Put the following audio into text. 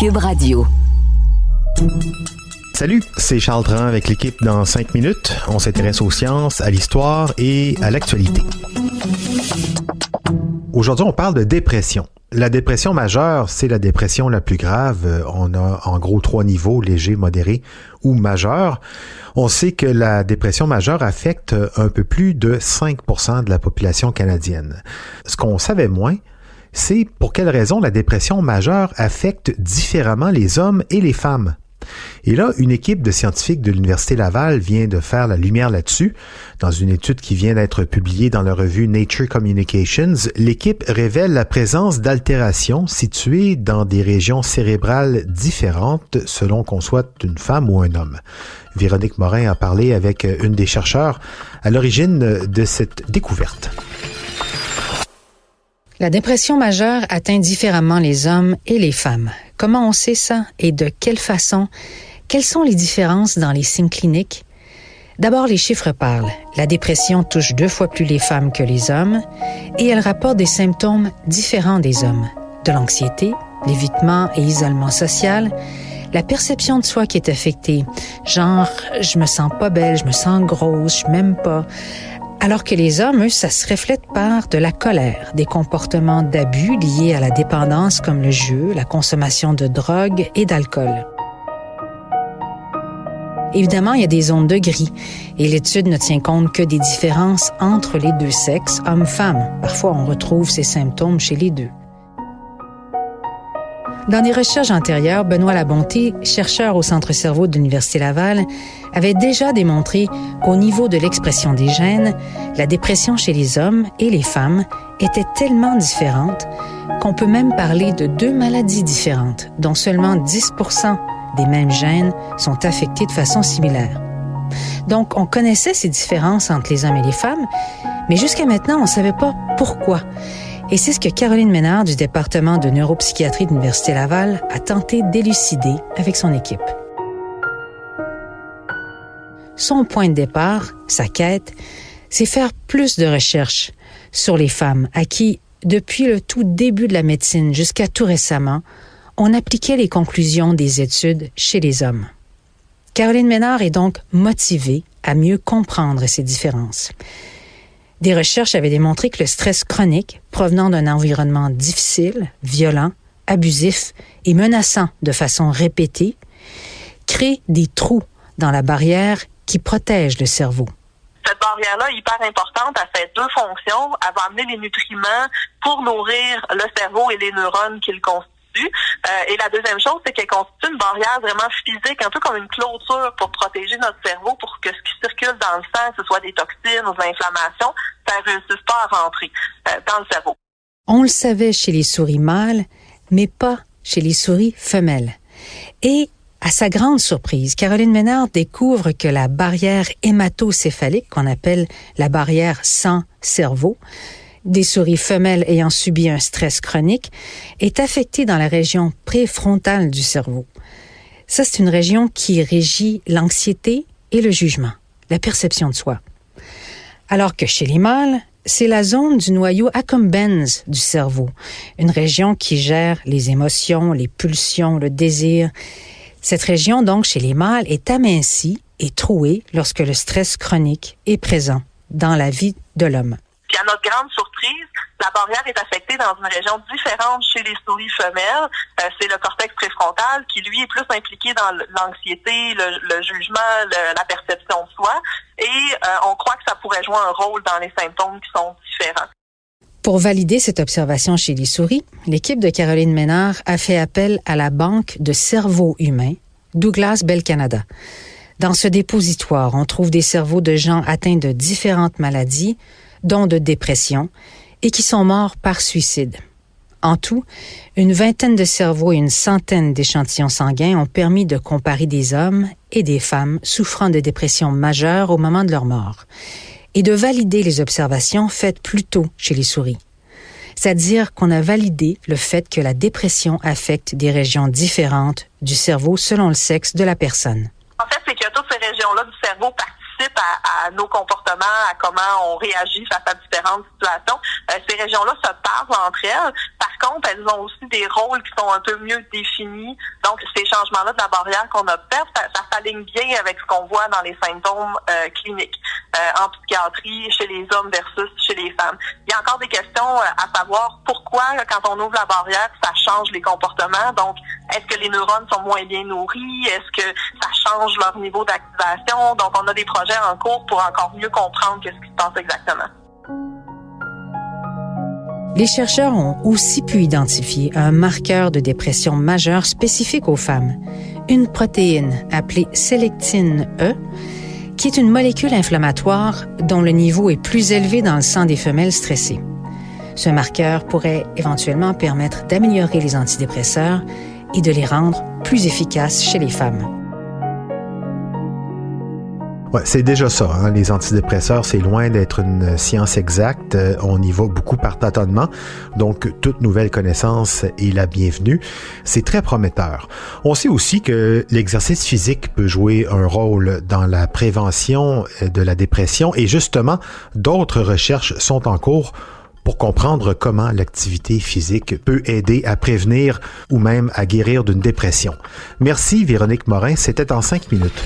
Cube Radio. Salut, c'est Charles Dran avec l'équipe dans 5 minutes. On s'intéresse aux sciences, à l'histoire et à l'actualité. Aujourd'hui, on parle de dépression. La dépression majeure, c'est la dépression la plus grave. On a en gros 3 niveaux, léger, modéré ou majeur. On sait que la dépression majeure affecte un peu plus de 5% de la population canadienne. Ce qu'on savait moins, c'est pour quelles raisons la dépression majeure affecte différemment les hommes et les femmes. Et là, une équipe de scientifiques de l'Université Laval vient de faire la lumière là-dessus. Dans une étude qui vient d'être publiée dans la revue Nature Communications, l'équipe révèle la présence d'altérations situées dans des régions cérébrales différentes selon qu'on soit une femme ou un homme. Véronique Morin a parlé avec une des chercheurs à l'origine de cette découverte. La dépression majeure atteint différemment les hommes et les femmes. Comment on sait ça et de quelle façon? Quelles sont les différences dans les signes cliniques? D'abord, les chiffres parlent. La dépression touche 2 fois plus les femmes que les hommes et elle rapporte des symptômes différents des hommes. De l'anxiété, l'évitement et isolement social, la perception de soi qui est affectée, genre « je me sens pas belle, je me sens grosse, je m'aime pas ». Alors que les hommes, eux, ça se reflète par de la colère, des comportements d'abus liés à la dépendance comme le jeu, la consommation de drogue et d'alcool. Évidemment, il y a des zones de gris et l'étude ne tient compte que des différences entre les 2 sexes, hommes-femmes. Parfois, on retrouve ces symptômes chez les 2. Dans des recherches antérieures, Benoît Labonté, chercheur au Centre Cerveau de l'Université Laval, avait déjà démontré qu'au niveau de l'expression des gènes, la dépression chez les hommes et les femmes était tellement différente qu'on peut même parler de 2 maladies différentes, dont seulement 10% des mêmes gènes sont affectés de façon similaire. Donc, on connaissait ces différences entre les hommes et les femmes, mais jusqu'à maintenant, on ne savait pas pourquoi. Et c'est ce que Caroline Ménard du département de neuropsychiatrie de l'Université Laval a tenté d'élucider avec son équipe. Son point de départ, sa quête, c'est faire plus de recherches sur les femmes à qui, depuis le tout début de la médecine jusqu'à tout récemment, on appliquait les conclusions des études chez les hommes. Caroline Ménard est donc motivée à mieux comprendre ces différences. Des recherches avaient démontré que le stress chronique, provenant d'un environnement difficile, violent, abusif et menaçant de façon répétée, crée des trous dans la barrière qui protège le cerveau. Cette barrière-là, hyper importante, elle fait 2 fonctions. Elle va amener les nutriments pour nourrir le cerveau et les neurones qui le constituent. Et la deuxième chose, c'est qu'elle constitue une barrière vraiment physique, un peu comme une clôture pour protéger notre cerveau, pour que ce qui circule dans le sang, que ce soit des toxines ou de l'inflammation, ça ne réussisse pas à rentrer dans le cerveau. On le savait chez les souris mâles, mais pas chez les souris femelles. Et à sa grande surprise, Caroline Ménard découvre que la barrière hématocéphalique, qu'on appelle la barrière sang-cerveau, des souris femelles ayant subi un stress chronique, est affectée dans la région préfrontale du cerveau. Ça, c'est une région qui régit l'anxiété et le jugement, la perception de soi. Alors que chez les mâles, c'est la zone du noyau accumbens du cerveau, une région qui gère les émotions, les pulsions, le désir. Cette région, donc, chez les mâles, est amincie et trouée lorsque le stress chronique est présent dans la vie de l'homme. Puis à notre grande surprise, la barrière est affectée dans une région différente chez les souris femelles. C'est le cortex préfrontal qui, lui, est plus impliqué dans l'anxiété, le jugement, la perception de soi. Et on croit que ça pourrait jouer un rôle dans les symptômes qui sont différents. Pour valider cette observation chez les souris, l'équipe de Caroline Ménard a fait appel à la Banque de cerveau humain, Douglas Bell Canada. Dans ce dépositoire, on trouve des cerveaux de gens atteints de différentes maladies, dont de dépression, et qui sont morts par suicide. En tout, une 20aine de cerveaux et une 100aine d'échantillons sanguins ont permis de comparer des hommes et des femmes souffrant de dépression majeure au moment de leur mort, et de valider les observations faites plus tôt chez les souris. C'est-à-dire qu'on a validé le fait que la dépression affecte des régions différentes du cerveau selon le sexe de la personne. En fait, c'est que toutes ces régions-là du cerveau participent participe à nos comportements, à comment on réagit face à différentes situations. Ces régions-là se parlent entre elles. Par contre, elles ont aussi des rôles qui sont un peu mieux définis. Donc, ces changements-là de la barrière qu'on observe, ça s'aligne bien avec ce qu'on voit dans les symptômes cliniques en psychiatrie, chez les hommes versus chez les femmes. Il y a encore des questions à savoir pourquoi, quand on ouvre la barrière, ça change les comportements. Donc, est-ce que les neurones sont moins bien nourris? Est-ce que ça change leur niveau d'activation? Donc, on a des projets en cours pour encore mieux comprendre ce qui se passe exactement. Les chercheurs ont aussi pu identifier un marqueur de dépression majeure spécifique aux femmes, une protéine appelée sélectine E, qui est une molécule inflammatoire dont le niveau est plus élevé dans le sang des femelles stressées. Ce marqueur pourrait éventuellement permettre d'améliorer les antidépresseurs et de les rendre plus efficaces chez les femmes. Ouais, c'est déjà ça, hein? Les antidépresseurs, c'est loin d'être une science exacte. On y va beaucoup par tâtonnement. Donc, toute nouvelle connaissance est la bienvenue. C'est très prometteur. On sait aussi que l'exercice physique peut jouer un rôle dans la prévention de la dépression et justement, d'autres recherches sont en cours pour comprendre comment l'activité physique peut aider à prévenir ou même à guérir d'une dépression. Merci Véronique Morin, c'était en 5 minutes.